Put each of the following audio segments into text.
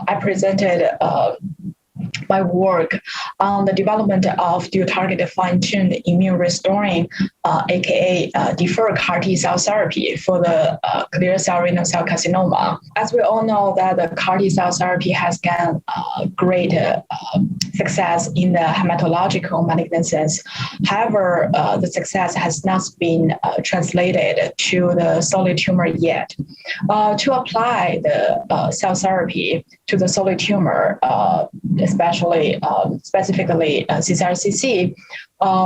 I presented my work on the development of dual-targeted fine-tuned immune-restoring, aka DFIR CAR T-cell therapy for the clear cell renal cell carcinoma. As we all know, that the CAR T-cell therapy has gained great success in the hematological malignancies. However, the success has not been translated to the solid tumor yet. To apply the cell therapy to the solid tumor, especially specifically ccRCC,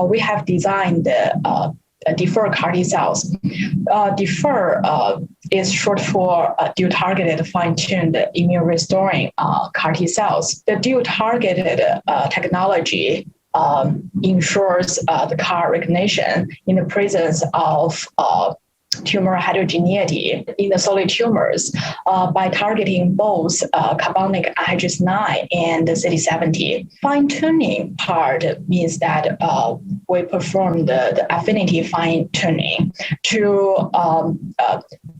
we have designed DFIR CAR T-cells. DFIR is short for dual-targeted fine-tuned immune-restoring CAR T-cells. The dual-targeted technology ensures the CAR recognition in the presence of tumor heterogeneity in the solid tumors by targeting both carbonic anhydrase 9 and CD70. Fine-tuning part means that we perform the affinity fine-tuning to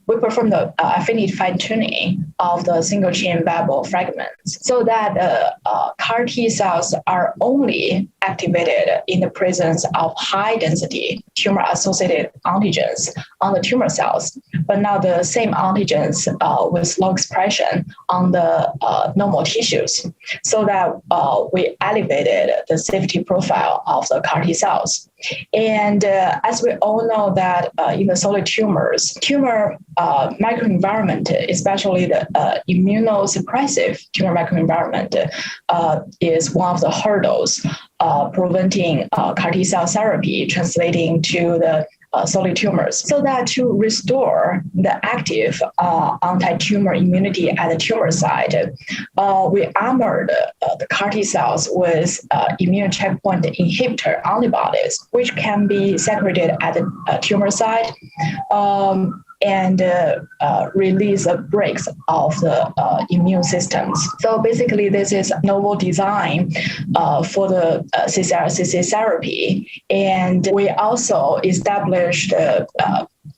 affinity fine-tuning of the single-chain variable fragments so that CAR T-cells are only activated in the presence of high-density tumor-associated antigens on the tumor cells, but not the same antigens with low expression on the normal tissues, so that we elevated the safety profile of the CAR T-cells. And as we all know that in the solid tumors, tumor microenvironment, especially the immunosuppressive tumor microenvironment, is one of the hurdles preventing CAR T-cell therapy translating to the solid tumors. So that to restore the active anti-tumor immunity at the tumor site, we armored the CAR T-cells with immune checkpoint inhibitor antibodies, which can be secreted at the tumor site and release breaks of the immune systems. So basically, this is a novel design for the ccRCC therapy. And we also established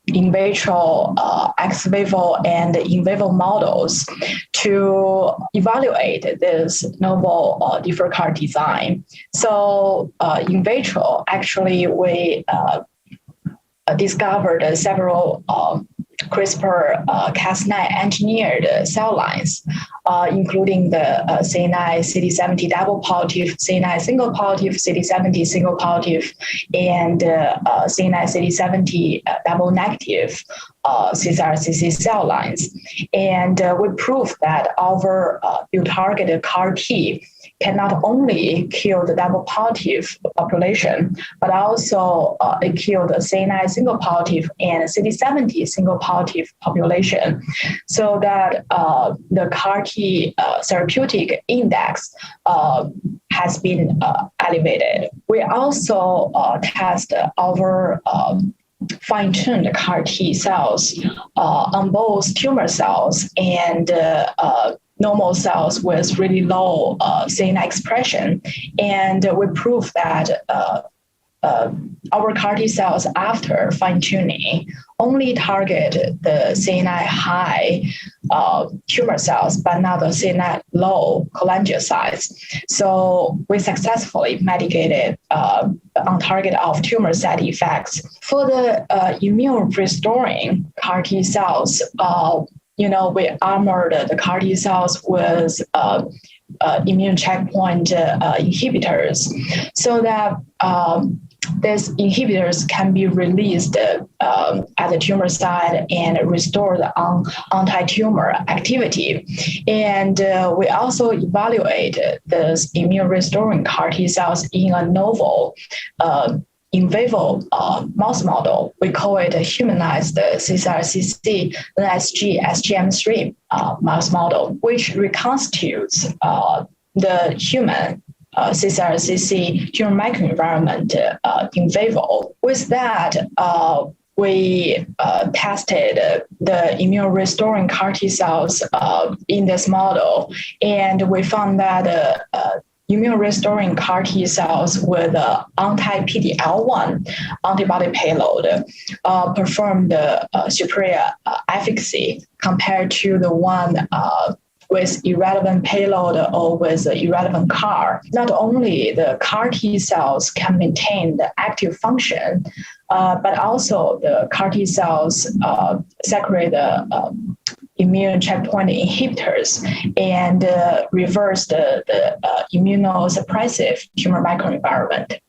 in vitro, ex vivo, and in vivo models to evaluate this novel DFIR CAR design. So in vitro, actually, we discovered several CRISPR-Cas9 engineered cell lines, including the C9 CD70 double positive, C9 single positive, CD70 single positive, and C9 CD70 double negative ccRCC cell lines. And we proved that our dual-targeted CAR T can not only kill the double positive population, but also it killed the C9 single positive and CD70 single positive population, so that the CAR T therapeutic index has been elevated. We also test our fine-tuned CAR T cells on both tumor cells and normal cells with really low C9 expression. And we prove that our CAR T cells after fine-tuning only target the C9 high tumor cells, but not the C9 low cholangiocytes. So we successfully mitigated on target of tumor side effects. For the immune restoring CAR T cells, we armored the CAR T cells with immune checkpoint inhibitors, so that these inhibitors can be released at the tumor site and restore the anti-tumor activity. And we also evaluate this immune-restoring CAR T cells in a novel in vivo mouse model. We call it a humanized ccRCC SGM3 mouse model, which reconstitutes the human ccRCC tumor microenvironment in vivo. With that, we tested the immune-restoring CAR T cells in this model, and we found that immune-restoring CAR T cells with anti-PD-L1 antibody payload performed superior efficacy compared to the one with irrelevant payload or with irrelevant CAR, not only the CAR T cells can maintain the active function, but also the CAR T cells secrete the immune checkpoint inhibitors and reverse the immunosuppressive tumor microenvironment.